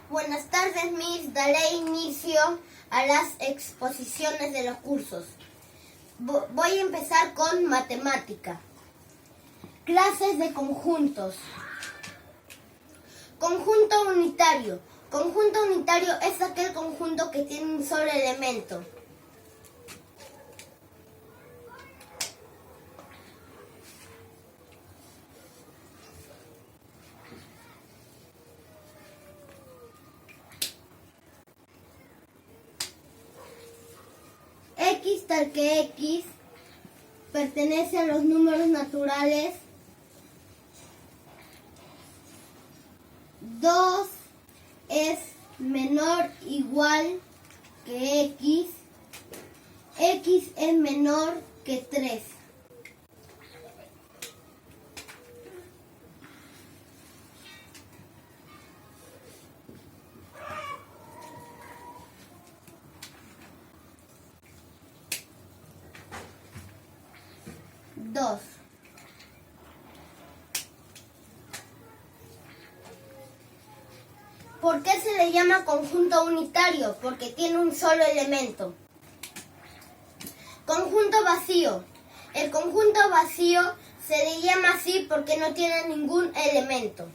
Buenas tardes, Miss. Daré inicio a las exposiciones de los cursos. Voy a empezar con matemática. Clases de conjuntos. Conjunto unitario. Conjunto unitario es aquel conjunto que tiene un solo elemento. X tal que X pertenece a los números naturales 2 es menor o igual que X, X es menor que 3. Dos. ¿Por qué se le llama conjunto unitario? Porque tiene un solo elemento. Conjunto vacío. El conjunto vacío se le llama así porque no tiene ningún elemento.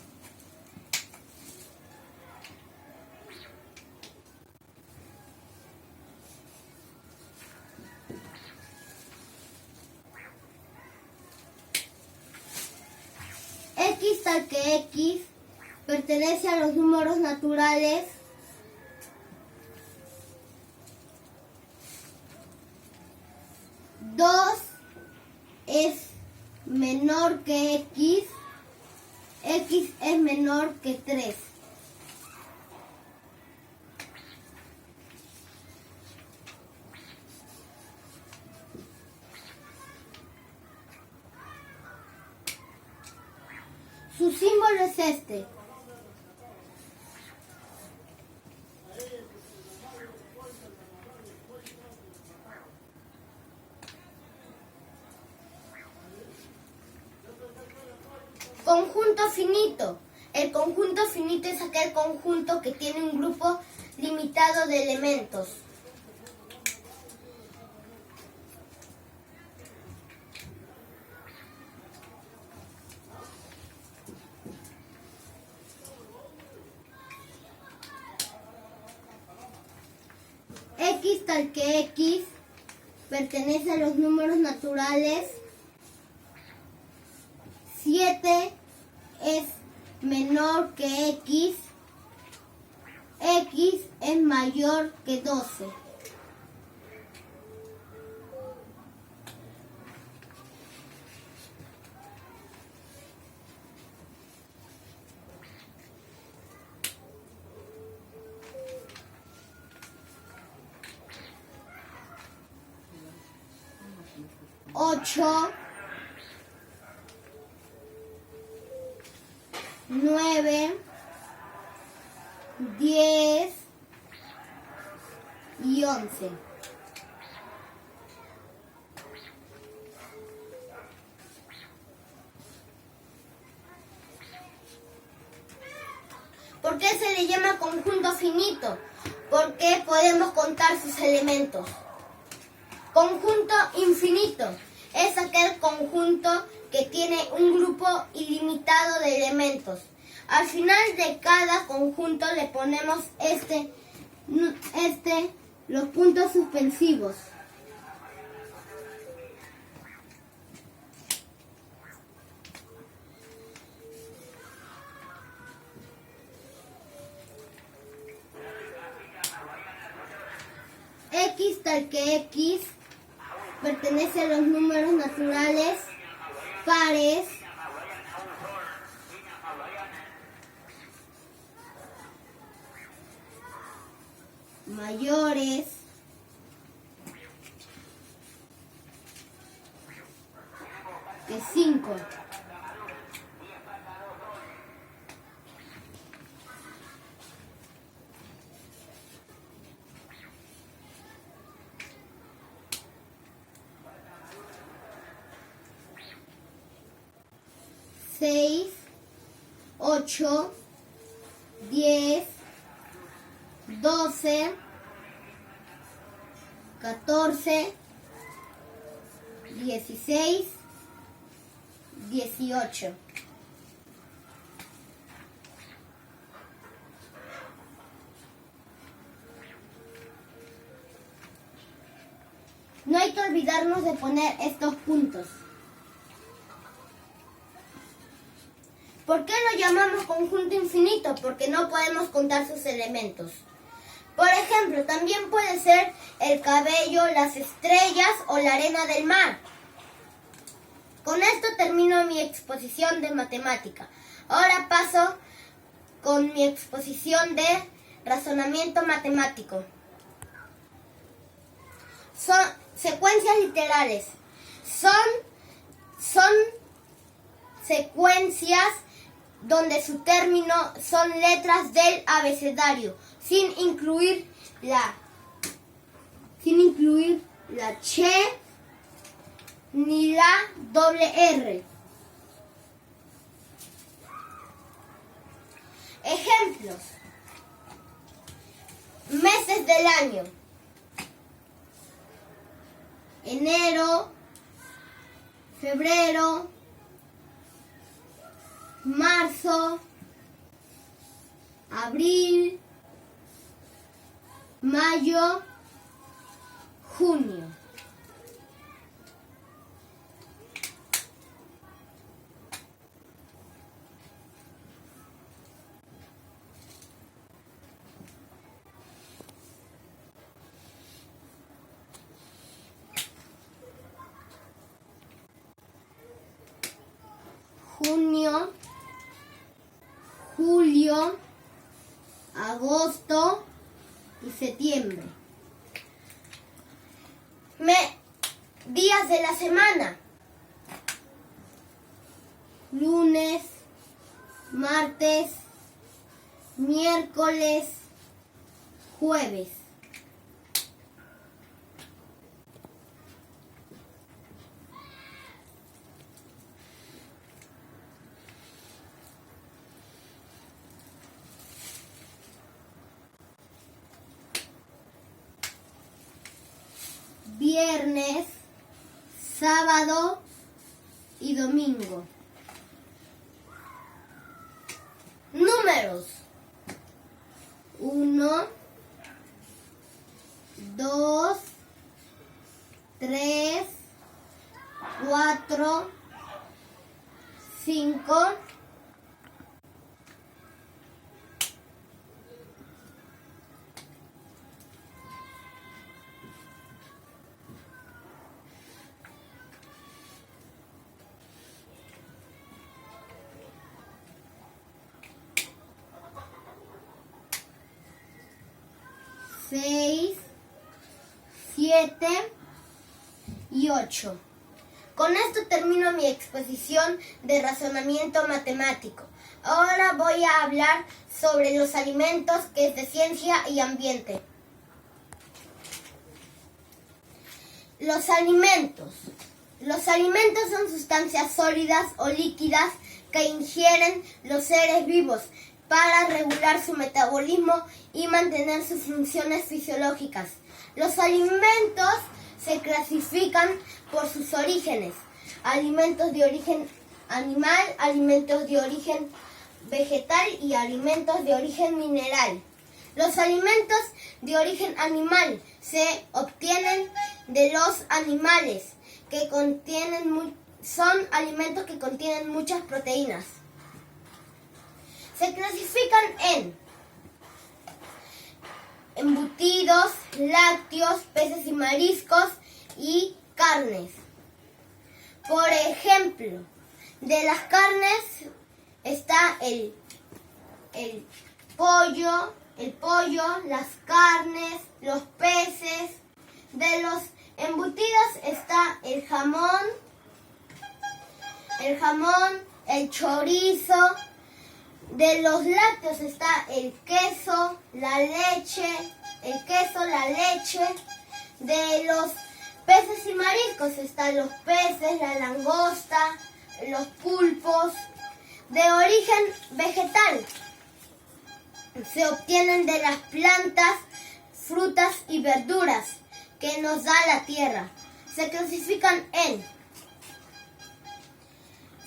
X tal que X pertenece a los números naturales 2 es menor que X, X es menor que 3. Su símbolo es este. Conjunto finito. El conjunto finito es aquel conjunto que tiene un grupo limitado de elementos. X tal que X pertenece a los números naturales 7 es menor que X, X es mayor que 12. Ocho, 9, 10 y 11. ¿Por qué se le llama conjunto finito? Porque podemos contar sus elementos. Conjunto infinito es aquel conjunto que tiene un grupo ilimitado de elementos. Al final de cada conjunto le ponemos los puntos suspensivos. X tal que X pertenece a los números naturales pares mayores que 5. Seis, 8, 10, 12, 14, 16, 18. No hay que olvidarnos de poner estos puntos. ¿Por qué lo llamamos conjunto infinito? Porque no podemos contar sus elementos. Por ejemplo, también puede ser el cabello, las estrellas o la arena del mar. Con esto termino mi exposición de matemática. Ahora paso con mi exposición de razonamiento matemático. Son secuencias literales. Son secuencias donde su término son letras del abecedario, sin incluir la ch ni la doble r. Ejemplos. Meses del año: enero, febrero, marzo, abril, mayo, junio. Junio, julio, agosto y septiembre. Días de la semana: lunes, martes, miércoles, jueves. Viernes, sábado y domingo. Números: 1, 2, 3, 4, 5, 6, 7 y 8. Con esto termino mi exposición de razonamiento matemático. Ahora voy a hablar sobre los alimentos, que es de ciencia y ambiente. Los alimentos. Los alimentos son sustancias sólidas o líquidas que ingieren los seres vivos para regular su metabolismo y mantener sus funciones fisiológicas. Los alimentos se clasifican por sus orígenes: alimentos de origen animal, alimentos de origen vegetal y alimentos de origen mineral. Los alimentos de origen animal se obtienen de los animales, son alimentos que contienen muchas proteínas. Se clasifican en embutidos, lácteos, peces y mariscos y carnes. Por ejemplo, de las carnes está el pollo, las carnes, los peces. De los embutidos está el jamón, el chorizo. De los lácteos está el queso, la leche. De los peces y mariscos están los peces, la langosta, los pulpos. De origen vegetal se obtienen de las plantas, frutas y verduras que nos da la tierra. Se clasifican en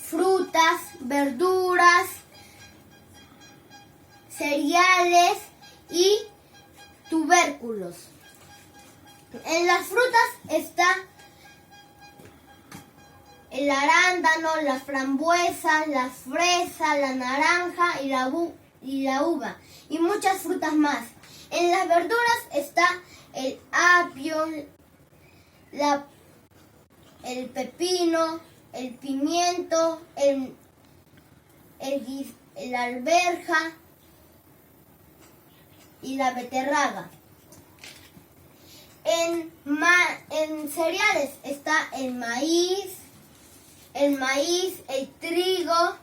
frutas, verduras, cereales y tubérculos. En las frutas está el arándano, la frambuesa, la fresa, la naranja y la uva y muchas frutas más. En las verduras está el apio, el pepino, el pimiento, la alberja y la beterraga. En cereales está el maíz, el trigo,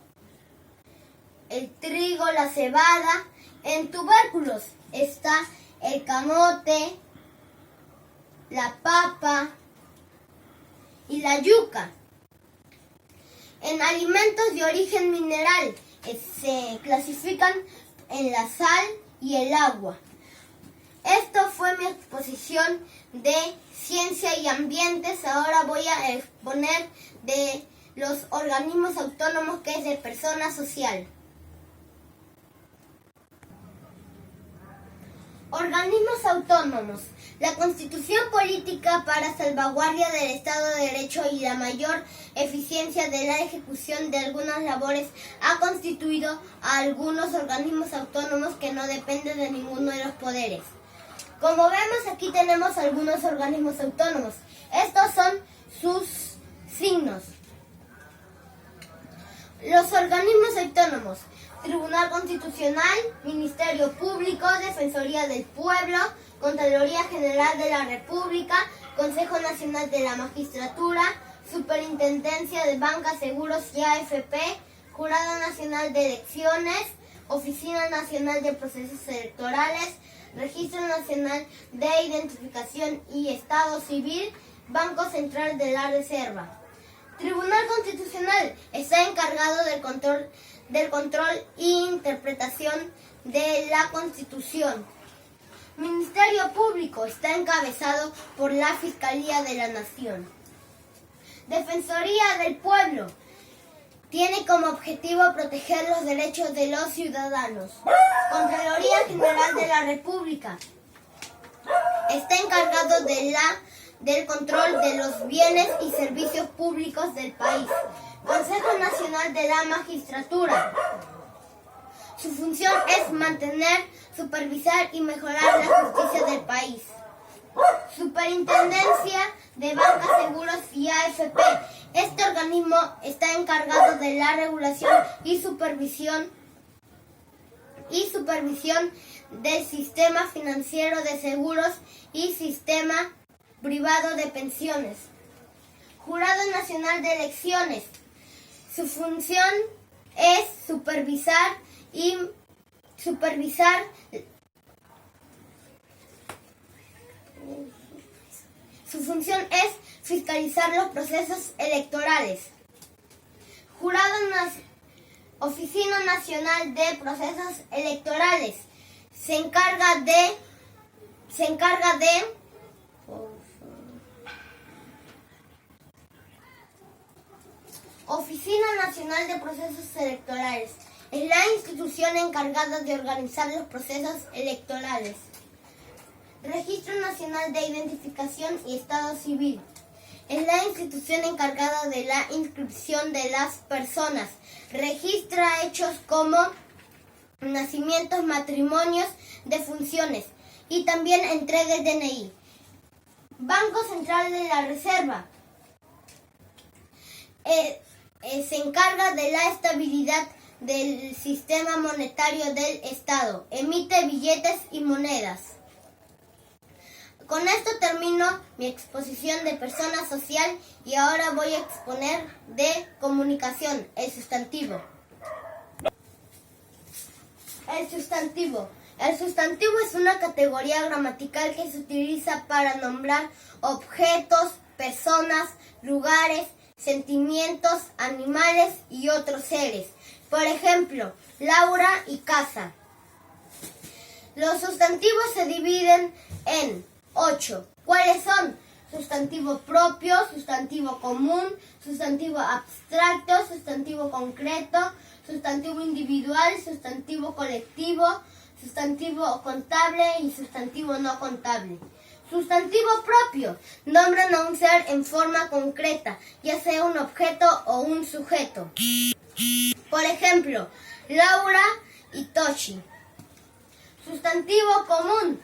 la cebada. En tubérculos está el camote, la papa y la yuca. En alimentos de origen mineral se clasifican en la sal y el agua. Esto fue mi exposición de ciencia y ambientes. Ahora voy a exponer de los organismos autónomos, que es de persona social. Organismos autónomos. La Constitución política para salvaguardia del Estado de Derecho y la mayor eficiencia de la ejecución de algunas labores ha constituido a algunos organismos autónomos que no dependen de ninguno de los poderes. Como vemos, aquí tenemos algunos organismos autónomos. Estos son sus signos. Los organismos autónomos: Tribunal Constitucional, Ministerio Público, Defensoría del Pueblo, Contraloría General de la República, Consejo Nacional de la Magistratura, Superintendencia de Banca, Seguros y AFP, Jurado Nacional de Elecciones, Oficina Nacional de Procesos Electorales, Registro Nacional de Identificación y Estado Civil, Banco Central de la Reserva. Tribunal Constitucional está encargado del control e interpretación de la Constitución. Ministerio Público está encabezado por la Fiscalía de la Nación. Defensoría del Pueblo tiene como objetivo proteger los derechos de los ciudadanos. Contraloría General de la República está encargado del control de los bienes y servicios públicos del país. Consejo Nacional de la Magistratura. Su función es mantener, supervisar y mejorar la justicia del país. Superintendencia de Banca, Seguros y AFP. Este organismo está encargado de la regulación y supervisión del sistema financiero de seguros y sistema privado de pensiones. Jurado Nacional de Elecciones. Su función es supervisar fiscalizar los procesos electorales. Oficina Nacional de Procesos Electorales se encarga de Oficina Nacional de Procesos Electorales. Es la institución encargada de organizar los procesos electorales. Registro Nacional de Identificación y Estado Civil. Es la institución encargada de la inscripción de las personas. Registra hechos como nacimientos, matrimonios, defunciones y también entrega el DNI. Banco Central de la Reserva. Se encarga de la estabilidad del sistema monetario del Estado. Emite billetes y monedas. Con esto termino mi exposición de persona social y ahora voy a exponer de comunicación, el sustantivo. El sustantivo es una categoría gramatical que se utiliza para nombrar objetos, personas, lugares, sentimientos, animales y otros seres. Por ejemplo, Laura y casa. Los sustantivos se dividen en 8. ¿Cuáles son? Sustantivo propio, sustantivo común, sustantivo abstracto, sustantivo concreto, sustantivo individual, sustantivo colectivo, sustantivo contable y sustantivo no contable. Sustantivo propio. Nombran a un ser en forma concreta, ya sea un objeto o un sujeto. Por ejemplo, Laura y Toshi. Sustantivo común.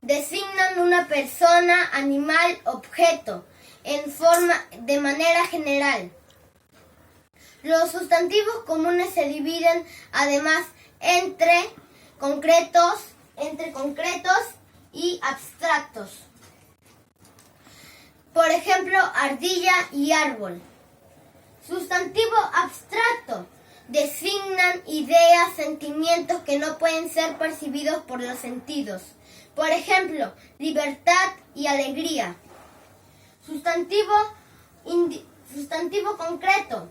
Designan una persona, animal, objeto, de manera general. Los sustantivos comunes se dividen además entre concretos y abstractos. Por ejemplo, ardilla y árbol. Sustantivo abstracto. Designan ideas, sentimientos que no pueden ser percibidos por los sentidos. Por ejemplo, libertad y alegría. Sustantivo concreto.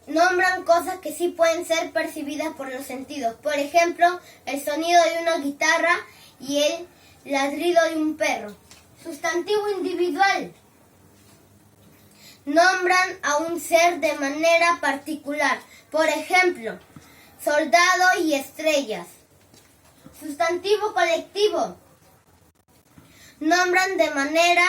Nombran cosas que sí pueden ser percibidas por los sentidos. Por ejemplo, el sonido de una guitarra y el ladrido de un perro. Sustantivo individual. Nombran a un ser de manera particular. Por ejemplo, soldado y estrellas. Sustantivo colectivo. Nombran de manera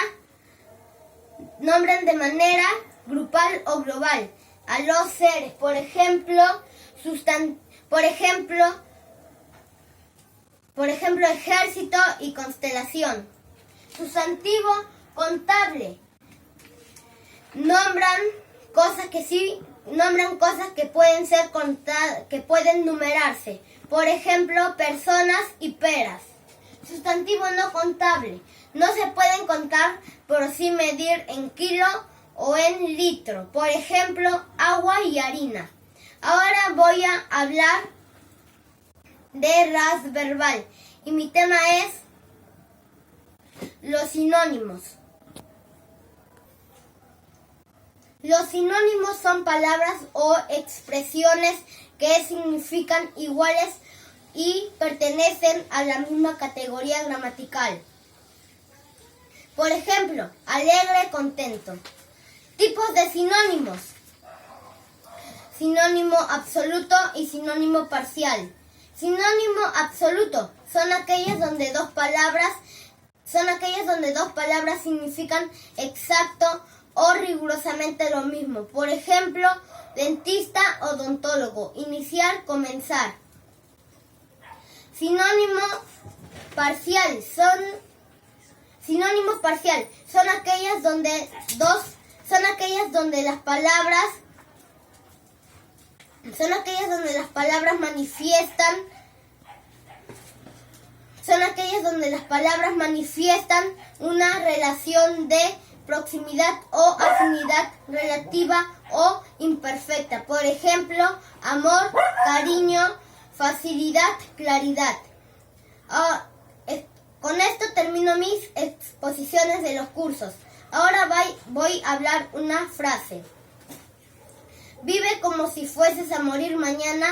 grupal o global a los seres. Por ejemplo, ejército y constelación. Sustantivo contable. Nombran cosas que pueden ser contadas, que pueden numerarse. Por ejemplo, personas y peras. Sustantivo no contable. No se pueden contar, pero sí medir en kilo o en litro. Por ejemplo, agua y harina. Ahora voy a hablar de ras verbal. Y mi tema es los sinónimos. Los sinónimos son palabras o expresiones que significan iguales y pertenecen a la misma categoría gramatical. Por ejemplo, alegre, contento. Tipos de sinónimos. Sinónimo absoluto y sinónimo parcial. Sinónimo absoluto son aquellas donde dos palabras significan exacto o rigurosamente lo mismo. Por ejemplo, dentista, odontólogo, iniciar, comenzar. Sinónimo parcial son aquellas donde las palabras manifiestan una relación de proximidad o afinidad relativa o imperfecta. Por ejemplo, amor, cariño, facilidad, claridad. Con esto termino mis exposiciones de los cursos. Ahora voy a hablar una frase. Vive como si fueses a morir mañana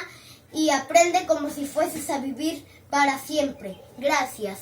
y aprende como si fueses a vivir para siempre. Gracias.